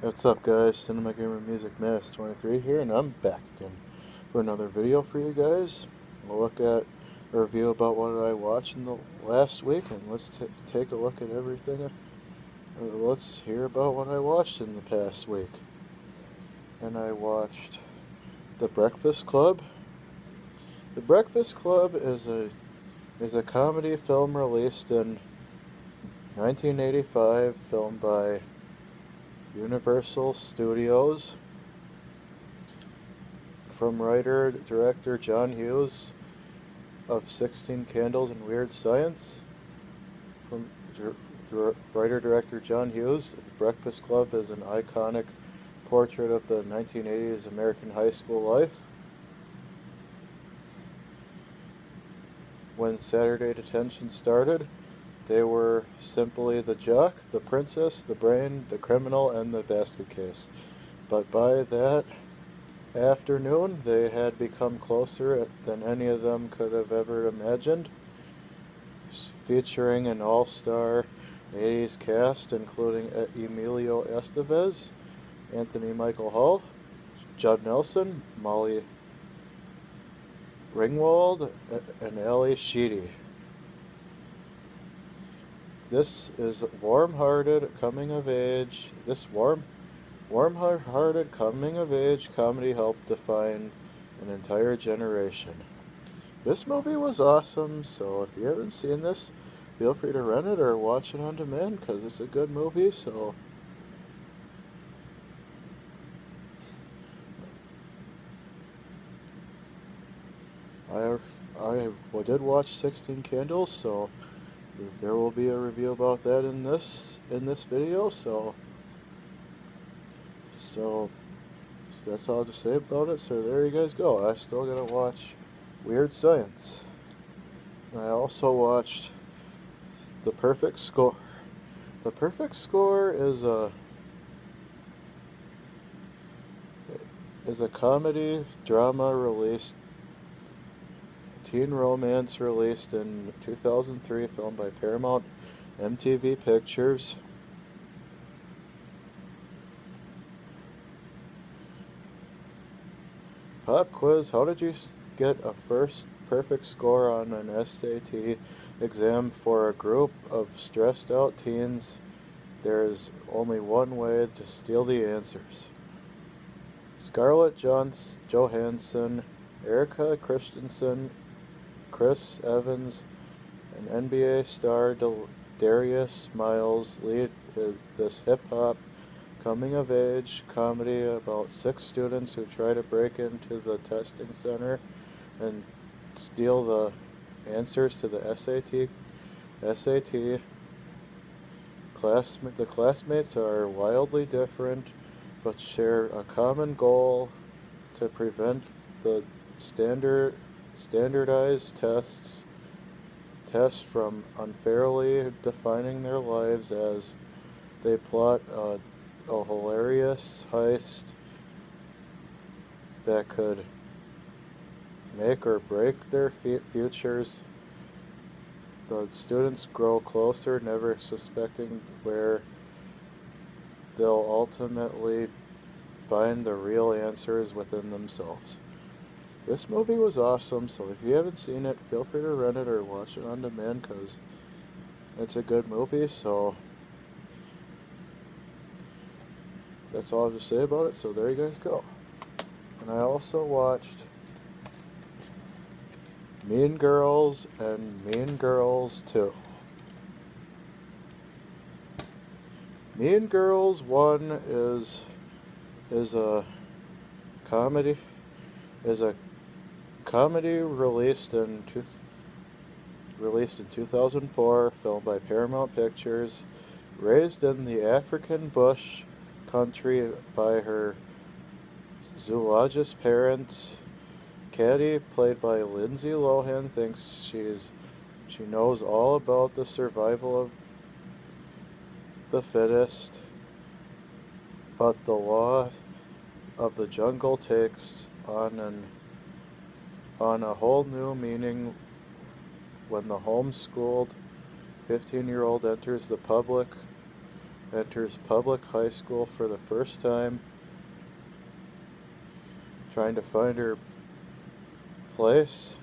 What's up, guys? Cinema Gamer Music Mass 23 here, and I'm back again for another video for you guys. We'll look at a review about what I watched in the last week, and let's take a look at everything. Let's hear about what I watched in the past week. And I watched The Breakfast Club. The Breakfast Club is a comedy film released in 1985, filmed by Universal Studios, from writer-director John Hughes of 16 Candles and Weird Science. From writer-director John Hughes, The Breakfast Club is an iconic portrait of the 1980s American high school life. When Saturday detention started, they were simply the jock, the princess, the brain, the criminal, and the basket case. But by that afternoon, they had become closer than any of them could have ever imagined, featuring an all-star 80s cast including Emilio Estevez, Anthony Michael Hall, Judd Nelson, Molly Ringwald, and Ali Sheedy. This is warm-hearted coming-of-age. This warm-hearted coming-of-age comedy helped define an entire generation. This movie was awesome, so if you haven't seen this, feel free to rent it or watch it on demand, because it's a good movie. So I did watch 16 Candles, so there will be a review about that in this video. So that's all to say about it. So there you guys go. I still gotta watch Weird Science. I also watched The Perfect Score. The Perfect Score is a comedy drama released. Teen romance released in 2003, filmed by Paramount MTV Pictures. Pop quiz: how did you get a first perfect score on an SAT exam for a group of stressed out teens? There is only one way to steal the answers. Scarlett Johansson, Erica Christensen, Chris Evans, and NBA star Darius Miles lead this hip-hop coming-of-age comedy about 6 students who try to break into the testing center and steal the answers to the SAT. The classmates are wildly different, but share a common goal to prevent the standardized tests from unfairly defining their lives as they plot a hilarious heist that could make or break their futures. The students grow closer, never suspecting where they'll ultimately find the real answers within themselves. This movie was awesome, so if you haven't seen it, feel free to rent it or watch it on demand, because it's a good movie. So that's all I have to say about it, so there you guys go. And I also watched Mean Girls and Mean Girls 2. Mean Girls 1 is a comedy released in 2004, filmed by Paramount Pictures. Raised in the African bush country by her zoologist parents, Caddy, played by Lindsay Lohan, thinks she knows all about the survival of the fittest, but the law of the jungle takes on a whole new meaning when the homeschooled 15-year-old enters the public enters public high school for the first time, trying to find her place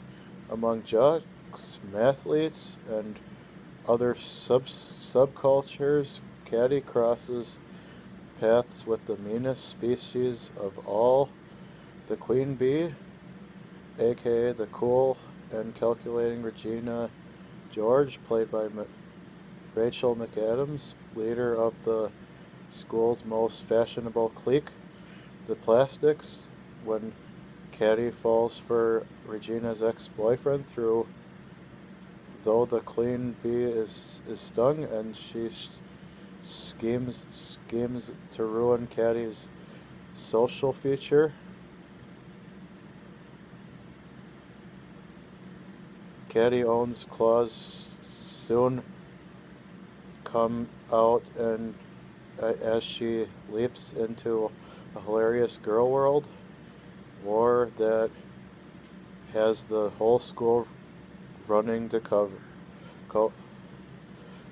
among jocks, mathletes, and other subcultures. Caddy crosses paths with the meanest species of all, the queen bee, aka the cool and calculating Regina George, played by Rachel McAdams, leader of the school's most fashionable clique, the Plastics. When Caddy falls for Regina's ex-boyfriend, though the queen bee is stung, and she schemes to ruin Caddy's social future. Caddy owns claws soon come out, and as she leaps into a hilarious girl world war that has the whole school running to cover.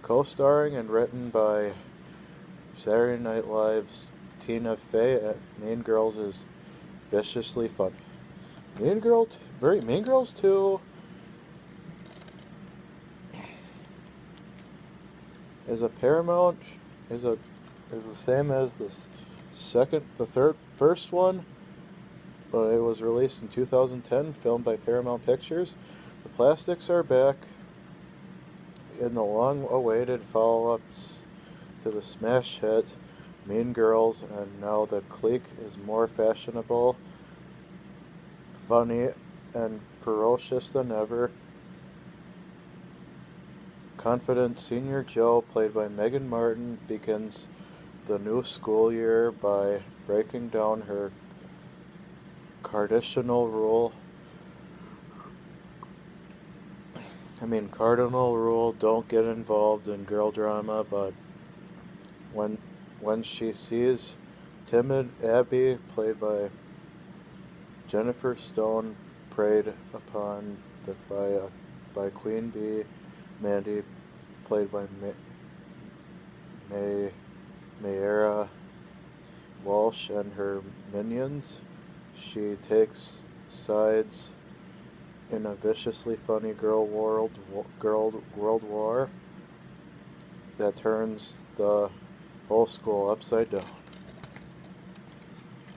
Co-starring and written by Saturday Night Live's Tina Fey, Mean Girls is viciously funny. Mean Girls 2 is a Paramount is the same as the first one, but it was released in 2010, filmed by Paramount Pictures. The Plastics are back in the long-awaited follow-ups to the smash hit Mean Girls, and now the clique is more fashionable, funny, and ferocious than ever. Confident Senior Joe, played by Megan Martin, begins the new school year by breaking down her cardinal rule. Don't get involved in girl drama, but when she sees timid Abby, played by Jennifer Stone, preyed upon by Queen Bee, Mandy, played by Mayra Walsh, and her minions, she takes sides in a viciously funny girl world war that turns the whole school upside down.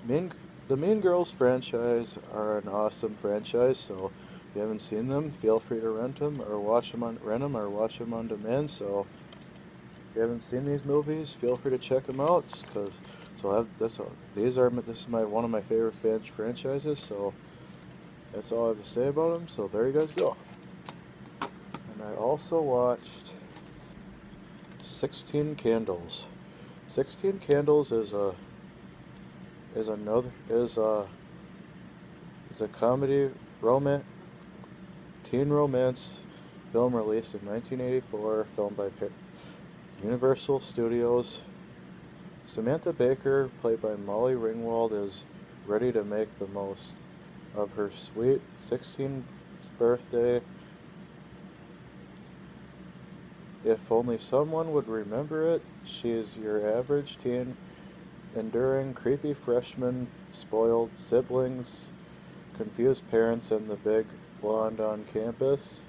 The Mean Girls franchise are an awesome franchise, so if you haven't seen them, feel free to rent them or watch them on demand. So if you haven't seen these movies, feel free to check them out. This is one of my favorite franchises. So that's all I have to say about them. So there you guys go. And I also watched 16 Candles. 16 Candles is a comedy teen romance film released in 1984, filmed by Universal Studios. Samantha Baker, played by Molly Ringwald, is ready to make the most of her sweet 16th birthday. If only someone would remember it. She is your average teen, enduring creepy freshman, spoiled siblings, confused parents, and the big blonde on campus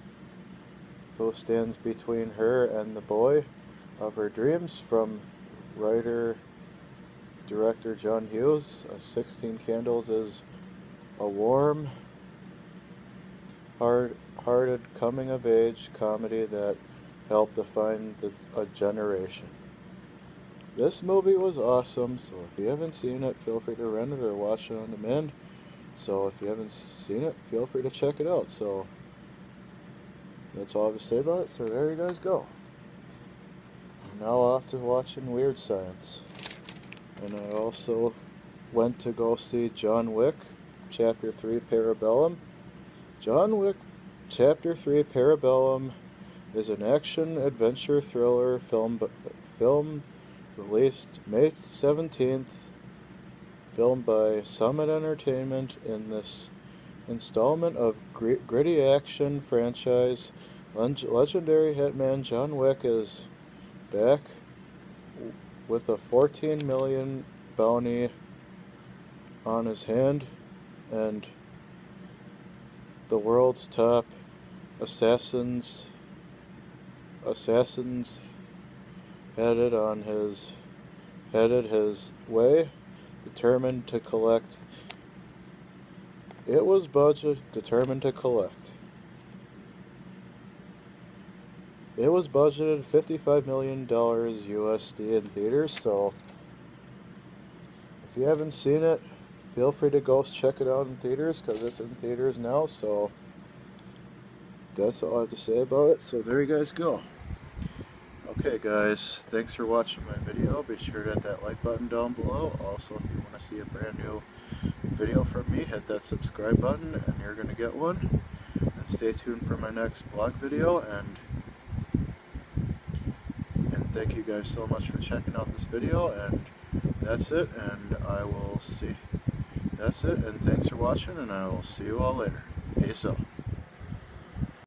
who stands between her and the boy of her dreams. From writer-director John Hughes, 16 Candles is a warm, hearted coming-of-age comedy that helped define a generation. This movie was awesome, so if you haven't seen it, feel free to rent it or watch it on demand. So if you haven't seen it, feel free to check it out. So that's all I have to say about it, so there you guys go. I'm now off to watching Weird Science. And I also went to go see John Wick, Chapter 3 Parabellum. John Wick, Chapter 3 Parabellum is an action-adventure thriller film released May 17th, filmed by Summit Entertainment. In this installment of gritty action franchise, legendary hitman John Wick is back with a 14 million bounty on his hand, and the world's top assassins headed his way, determined to collect. It was determined to collect. It was budgeted $55 million USD in theaters, so if you haven't seen it, feel free to go check it out in theaters, because it's in theaters now. So that's all I have to say about it. So there you guys go. Okay guys, thanks for watching my video. Be sure to hit that like button down below. Also, if you want to see a brand new video from me, hit that subscribe button and you're going to get one. And stay tuned for my next vlog video, and thank you guys so much for checking out this video, and that's it, and that's it, and thanks for watching, and I will see you all later. Peace out.